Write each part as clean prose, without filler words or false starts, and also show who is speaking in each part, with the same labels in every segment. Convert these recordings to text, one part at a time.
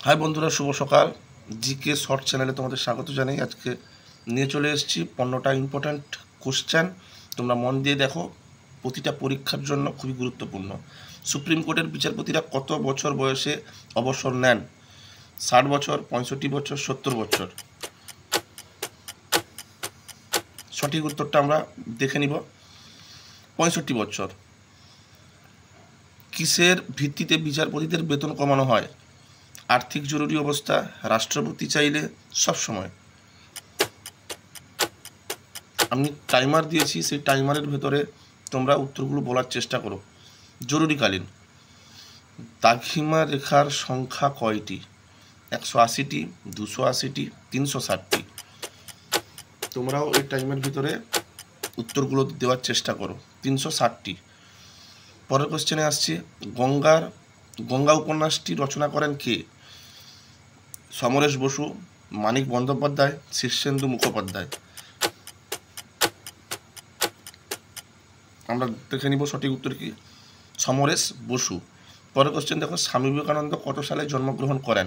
Speaker 1: High বন্ধুরা, শুভ সকাল। GK short চ্যানেলে তোমাদের স্বাগত জানাই। আজকে নিয়ে চলে এসেছি 15টা ইম্পর্ট্যান্ট কোশ্চেন। তোমরা মন দিয়ে দেখো, প্রতিটা পরীক্ষার জন্য খুবই গুরুত্বপূর্ণ। সুপ্রিম কোর্টের বিচারপতিরা কত বছর বয়সে অবসর নেন? 60 বছর, 65 বছর, 70 বছর? সঠিক উত্তরটা আমরা দেখে নিব। 65 বছর। কিসের ভিত্তিতে বিচারপতিদের বেতন কমানো হয়? আর্থিক জরুরি অবস্থা, রাষ্ট্রপতি চাইলে, সব সময়? আমি টাইমার দিয়েছি, সেই টাইমারের ভেতরে তোমরা উত্তরগুলো বলার চেষ্টা করো। জরুরিকালীন। দ্রাঘিমা রেখার সংখ্যা কয়টি? 180টি, 280টি, 360টি? তোমরাও এই টাইমের ভিতরে উত্তরগুলো দেওয়ার চেষ্টা করো। 360টি। পরের কোশ্চেনে আসছি, গঙ্গা উপন্যাসটি রচনা করেন কে? সমরেশ বসু, মানিক বন্দ্যোপাধ্যায়, শীর্ষেন্দু মুখোপাধ্যায়? আমরা দেখে নিব সঠিক উত্তর কি। সমরেশ বসু। পরের কোশ্চেন দেখো, স্বামী বিবেকানন্দ কত সালে জন্মগ্রহণ করেন?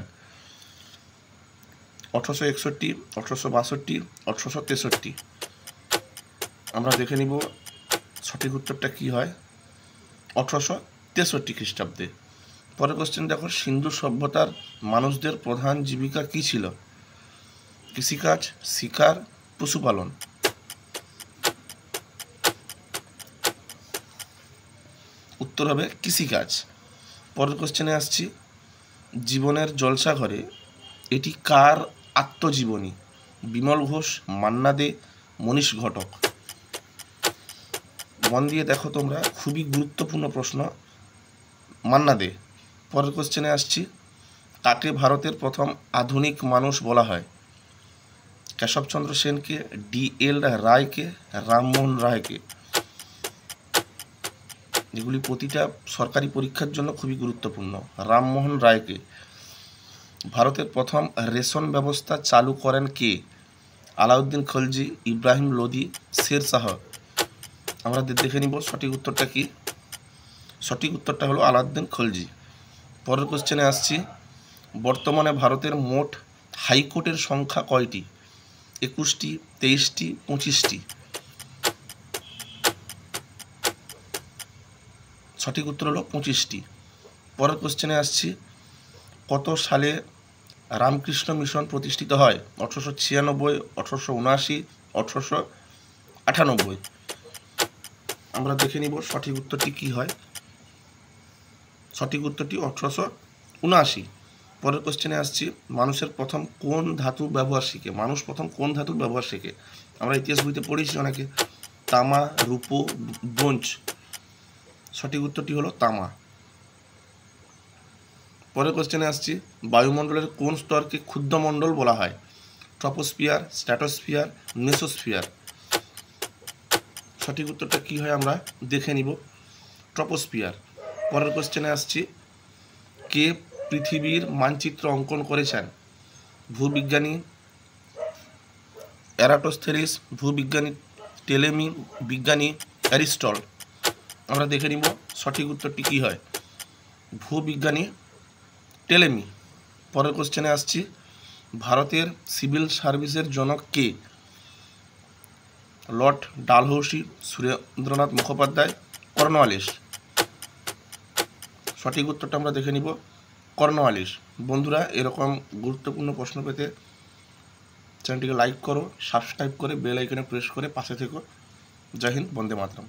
Speaker 1: 1861, 1862, 1863? আমরা দেখে নিব সঠিক উত্তরটা কি হয়। 1863 খ্রিস্টাব্দে। পরের কোশ্চেন দেখো, সিন্ধু সভ্যতার মানুষদের প্রধান জীবিকা কি ছিল? কৃষিকাজ, শিকার, পশুপালন? উত্তর হবে কৃষিকাজ। পরের কোশ্চেনে আসছি, জীবনের জলসাঘরে এটি কার আত্মজীবনী? বিমল ঘোষ, মান্না দে, মনীষ ঘটক? মন দিয়ে দেখো তোমরা, খুবই গুরুত্বপূর্ণ প্রশ্ন। মান্না দে। পরের কোশ্চেনে আসছি, কাকে ভারতের প্রথম আধুনিক মানুষ বলা হয়? কেশবচন্দ্র সেনকে, DL রায়কে, রামমোহন রায়কে? যেগুলি প্রতিটা সরকারি পরীক্ষার জন্য খুবই গুরুত্বপূর্ণ। রামমোহন রায়কে। ভারতের প্রথম রেশন ব্যবস্থা চালু করেন কে? আলাউদ্দিন খলজি, ইব্রাহিম লোদি, শের শাহ? আমরা দেখে নিব সঠিক উত্তরটা কি। সঠিক উত্তরটা হলো আলাউদ্দিন খলজি। পরের কোশ্চেনে আসছি, বর্তমানে ভারতের মোট হাইকোর্টের সংখ্যা কয়টি? 21টি, 23টি, 25টি? সঠিক উত্তর হলো 25টি। পরের কোশ্চেনে আসছি, কত সালে রামকৃষ্ণ মিশন প্রতিষ্ঠিত হয়? 1896, 1879, 1898? আমরা দেখে নিব সঠিক উত্তরটি কি হয়। সঠিক উত্তরটি 1879। পরের কোশ্চেনে আসছি, মানুষের প্রথম কোন ধাতুর ব্যবহার শিখে? মানুষ প্রথম কোন ধাতুর ব্যবহার শেখে? আমরা ইতিহাস বইতে পড়েছি অনেকে। তামা, রূপো, ব্রোঞ্জ? সঠিক উত্তরটি হলো তামা। পরের কোশ্চেনে আসছি, বায়ুমণ্ডলের কোন স্তরকে ক্ষুদ্রমণ্ডল বলা হয়? Troposphere, stratosphere, mesosphere? সঠিক উত্তরটা কি হয় আমরা দেখে নিব। ট্রপোস্ফিয়ার। পরের কোশ্চেনে আসছি, কে পৃথিবীর মানচিত্র অঙ্কন করেছেন? ভূবিজ্ঞানী এরাটোস্থেনিস, ভূবিজ্ঞানী টেলেমি, বিজ্ঞানী অ্যারিস্টল? আমরা দেখে নিব সঠিক উত্তরটি কি হয়। ভূবিজ্ঞানী টেলেমি। পরের কোশ্চেনে আসছি, ভারতের সিভিল সার্ভিসের জনক কে? Lord Dalhousie, Surendranath Mukhopadhyay, Cornwallis? সঠিক উত্তরটা আমরা দেখে নিব, কর্নওয়ালিস। বন্ধুরা, এরকম গুরুত্বপূর্ণ প্রশ্ন পেতে চ্যানেলটিকে লাইক করো, সাবস্ক্রাইব করে বেল আইকনে প্রেস করে পাশে থেকো। জয় হিন্দ, বন্দে মাতরম।